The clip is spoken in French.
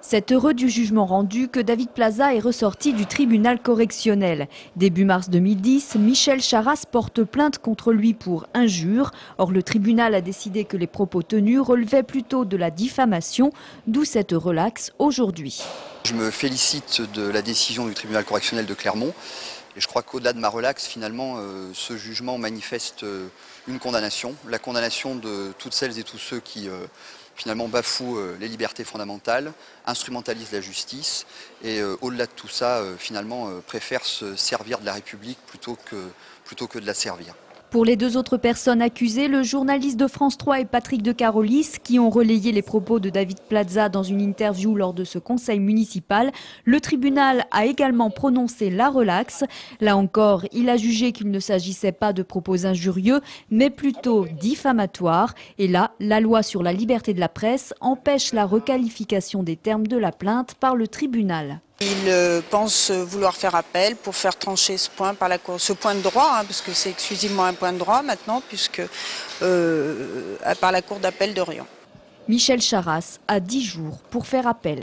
C'est heureux du jugement rendu que David Plaza est ressorti du tribunal correctionnel. Début mars 2010, Michel Charasse porte plainte contre lui pour injure. Or, le tribunal a décidé que les propos tenus relevaient plutôt de la diffamation, d'où cette relaxe aujourd'hui. Je me félicite de la décision du tribunal correctionnel de Clermont. Et je crois qu'au-delà de ma relaxe, finalement, ce jugement manifeste une condamnation. La condamnation de toutes celles et tous ceux qui finalement bafouent les libertés fondamentales, instrumentalisent la justice et au-delà de tout ça, finalement, préfèrent se servir de la République plutôt que de la servir. Pour les deux autres personnes accusées, le journaliste de France 3 et Patrick de Carolis, qui ont relayé les propos de David Plaza dans une interview lors de ce conseil municipal, le tribunal a également prononcé la relaxe. Là encore, il a jugé qu'il ne s'agissait pas de propos injurieux, mais plutôt diffamatoires. Et là, la loi sur la liberté de la presse empêche la requalification des termes de la plainte par le tribunal. Il pense vouloir faire appel pour faire trancher ce point par la Cour, ce point de droit, parce que c'est exclusivement un point de droit maintenant, puisque par la Cour d'appel d'Orient. Michel Charasse a 10 jours pour faire appel.